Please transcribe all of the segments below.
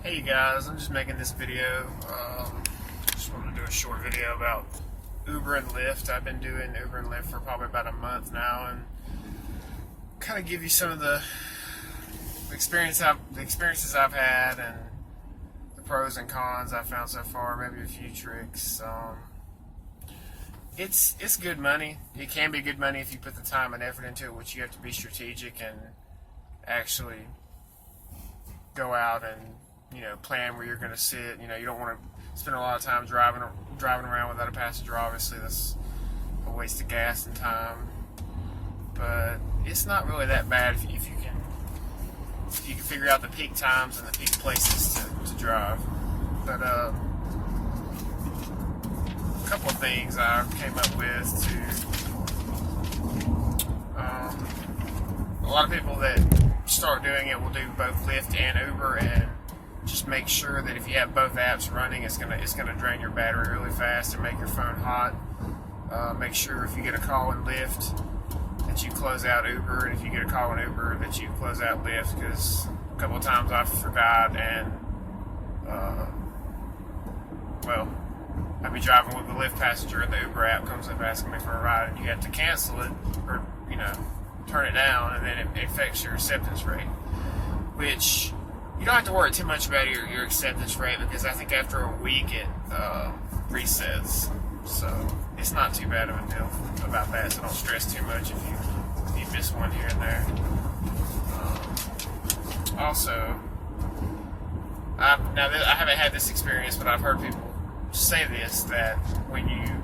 Hey you guys, I'm just making this video. Just wanted to do a short video about Uber and Lyft. I've been doing Uber and Lyft for probably about a month now, and kind of give you some of the experiences I've had and the pros and cons I've found so far. Maybe a few tricks. It's good money. It can be good money if you put the time and effort into it, which you have to be strategic and actually go out and plan where you're going to sit. You don't want to spend a lot of time driving around without a passenger. Obviously, that's a waste of gas and time. But it's not really that bad if you can figure out the peak times and the peak places to drive. But a couple of things I came up with a lot of people that start doing it will do both Lyft and Uber, and just make sure that if you have both apps running, it's gonna drain your battery really fast and make your phone hot. Make sure if you get a call in Lyft that you close out Uber, and if you get a call in Uber that you close out Lyft, because a couple of times I forgot, and I'd be driving with the Lyft passenger and the Uber app comes up asking me for a ride, and you have to cancel it or turn it down, and then it affects your acceptance rate, which you don't have to worry too much about your acceptance rate, because I think after a week it resets. So it's not too bad of a deal about that, so don't stress too much if you miss one here and there. Also, I haven't had this experience, but I've heard people say this, that when you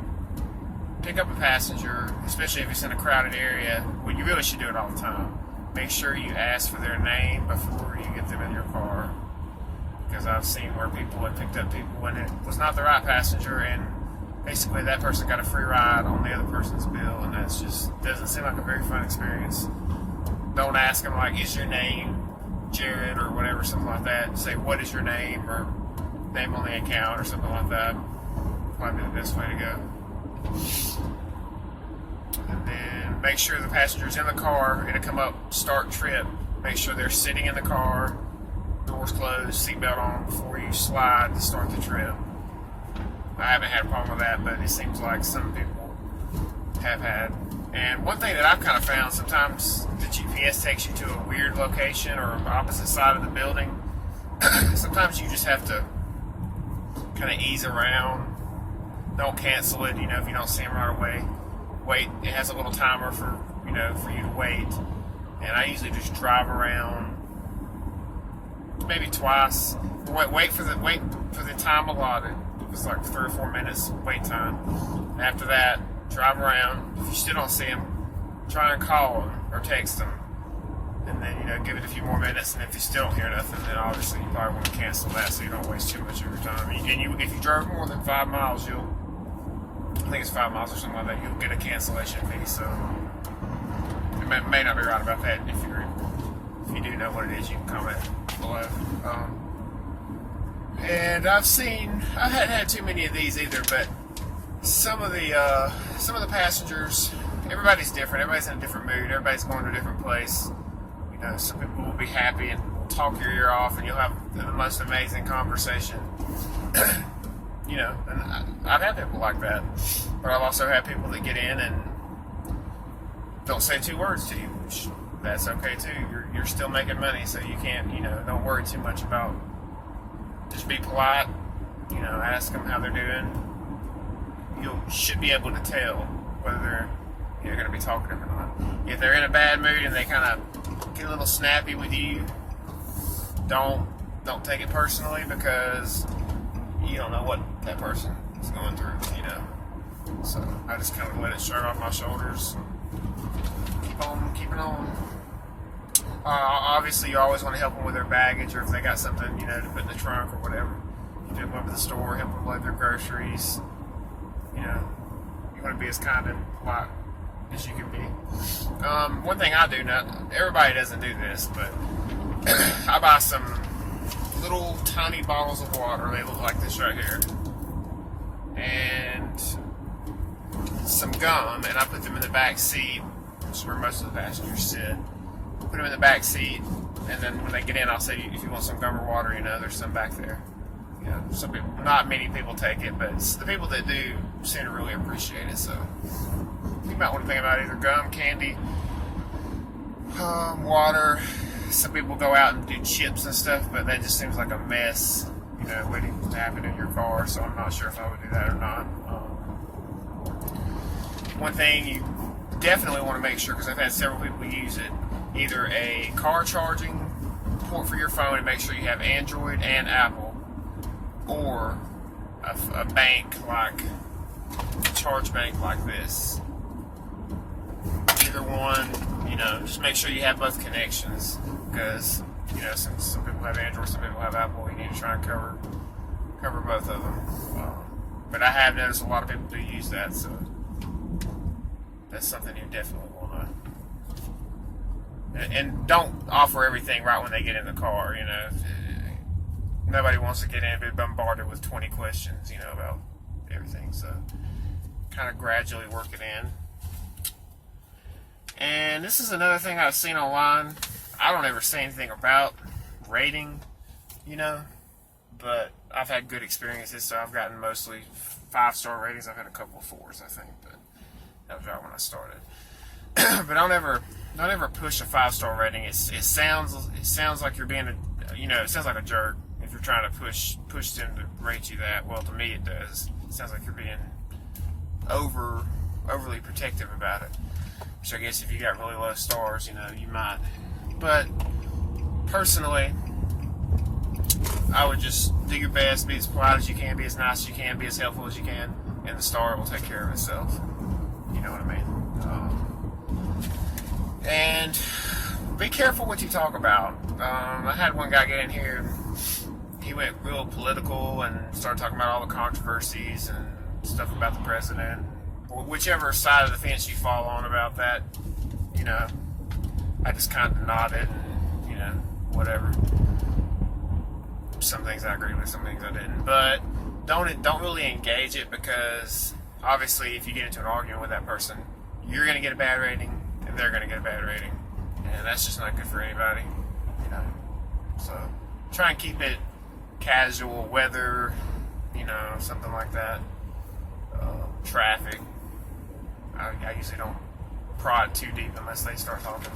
pick up a passenger, especially if it's in a crowded area, well, you really should do it all the time. Make sure you ask for their name before you get them in your car, because I've seen where people have picked up people when it was not the right passenger, and basically that person got a free ride on the other person's bill, and that's just doesn't seem like a very fun experience. Don't ask them like, is your name Jared or whatever, something like that. Say, what is your name, or name on the account or something like that. Probably the best way to go. And then make sure the passenger's in the car. It'll come up, start trip. Make sure they're sitting in the car, doors closed, seatbelt on before you slide to start the trip. I haven't had a problem with that, but it seems like some people have had. And one thing that I've kind of found, sometimes the GPS takes you to a weird location or opposite side of the building. Sometimes you just have to kind of ease around. Don't cancel it, if you don't see them right away. Wait, it has a little timer for you to wait. And I usually just drive around maybe twice. Wait for the time allotted. It was like 3 or 4 minutes wait time. And after that, drive around. If you still don't see them, try and call them or text them. And then, give it a few more minutes, and if you still don't hear nothing, then obviously you probably want to cancel that so you don't waste too much of your time. And if you drove more than 5 miles, I think it's 5 miles or something like that, you'll get a cancellation fee. So it may not be right about that. If you do know what it is, you can comment below. And I hadn't had too many of these either, but some of the passengers, everybody's different. Everybody's in a different mood. Everybody's going to a different place. Some people will be happy and talk your ear off, and you'll have the most amazing conversation. And I've had people like that, but I've also had people that get in and don't say 2 words to you, which that's okay too. You're still making money, so you can't, don't worry too much about. Just be polite, ask them how they're doing. You should be able to tell whether you're going to be talkative or not. If they're in a bad mood and they kind of get a little snappy with you, don't take it personally, because you don't know what that person is going through, So I just kind of let it shirt off my shoulders. Keep it on. Obviously, you always want to help them with their baggage, or if they got something, to put in the trunk or whatever. You pick them up at the store, help them load their groceries. You want to be as kind and polite as you can be. One thing I do, not everybody doesn't do this, but I buy some little tiny bottles of water. They look like this right here, and some gum, and I put them in the back seat, which is where most of the passengers sit. Put them in the back seat, And then when they get in, I'll say, if you want some gum or water, there's some back there. Some people, not many people take it, but the people that do seem to really appreciate it. So you might want to think about either gum, candy, water. Some people go out and do chips and stuff, but that just seems like a mess, waiting to happen in your car. So I'm not sure if I would do that or not. One thing you definitely want to make sure, because I've had several people use it, either a car charging port for your phone, and make sure you have Android and Apple, or a bank like a charge bank like this. Either one, just make sure you have both connections, because some people have Android, some people have Apple. You need to try and cover both of them. But I have noticed a lot of people do use that, so that's something you definitely want to. And don't offer everything right when they get in the car. Nobody wants to get in and be bombarded with 20 questions, about everything. So kind of gradually work it in. And this is another thing I've seen online. I don't ever say anything about rating, but I've had good experiences. So I've gotten mostly 5-star ratings. I've had a couple of 4s, I think, but that was right when I started. But don't ever push a 5-star rating. It sounds like you're being it sounds like a jerk if you're trying to push them to rate you that. Well, to me it does. It sounds like you're being overly protective about it. Which I guess if you got really low stars, you might. But personally, I would just do your best, be as polite as you can, be as nice as you can, be as helpful as you can, and the star will take care of itself. You know what I mean? And be careful what you talk about. I had one guy get in here. He went real political and started talking about all the controversies and stuff about the president. Whichever side of the fence you fall on about that, I just kind of nodded and, whatever. Some things I agreed with, some things I didn't. But don't really engage it, because obviously if you get into an argument with that person, you're going to get a bad rating and they're going to get a bad rating. And that's just not good for anybody, So try and keep it casual, weather, something like that. Traffic. I usually don't prod too deep unless they start talking,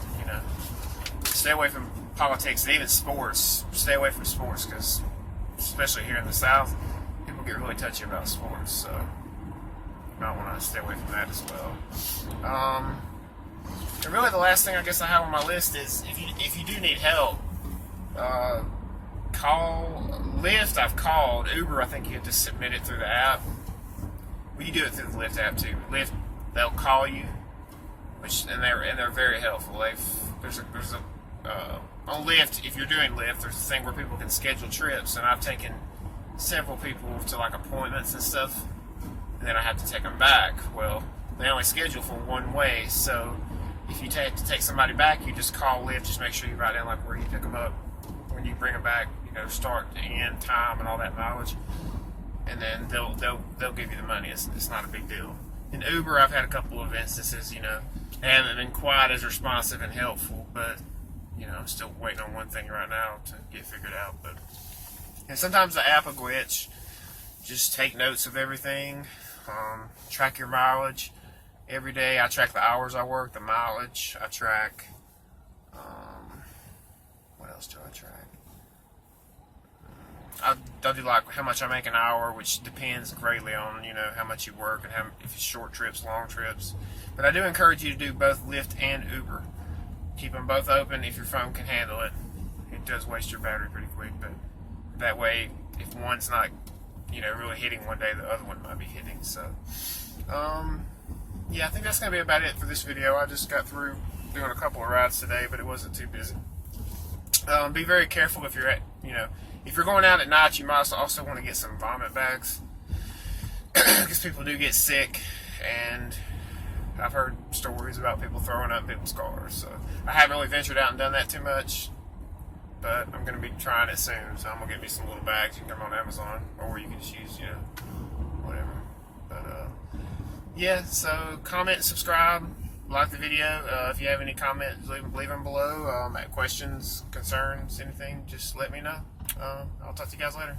Stay away from politics and even sports. Stay away from sports, because especially here in the South, people get really touchy about sports, so you might want to stay away from that as well. And really the last thing I guess I have on my list is if you do need help, call Lyft. I've called Uber. I think you have to submit it through the app. Well, you do it through the Lyft app too. Lyft, they'll call you, and they're very helpful. On Lyft, if you're doing Lyft, there's a thing where people can schedule trips, and I've taken several people to like appointments and stuff, and then I have to take them back. Well, they only schedule for one way, so if you have to take somebody back, you just call Lyft. Just make sure you write down like where you pick them up, when you bring them back, start to end, time, and all that mileage, and then they'll give you the money. It's not a big deal. In Uber, I've had a couple of instances, they haven't been quite as responsive and helpful, but I'm still waiting on one thing right now to get figured out. And sometimes the app will glitch. Just take notes of everything. Track your mileage. Every day I track the hours I work, the mileage. I track, what else do I track? I'll do like how much I make an hour, which depends greatly on, how much you work and if it's short trips, long trips. But I do encourage you to do both Lyft and Uber. Keep them both open if your phone can handle it. It does waste your battery pretty quick, but that way, if one's not, really hitting one day, the other one might be hitting. So, yeah, I think that's going to be about it for this video. I just got through doing a couple of rides today, but it wasn't too busy. Be very careful if you're if you're going out at night. You might also want to get some vomit bags, because people do get sick, and I've heard stories about people throwing up in people's cars. So I haven't really ventured out and done that too much, but I'm going to be trying it soon. So I'm going to get me some little bags. You can get them on Amazon, or you can just use, whatever. But yeah, so comment, subscribe, like the video. If you have any comments, leave them below. Questions, concerns, anything, just let me know. I'll talk to you guys later.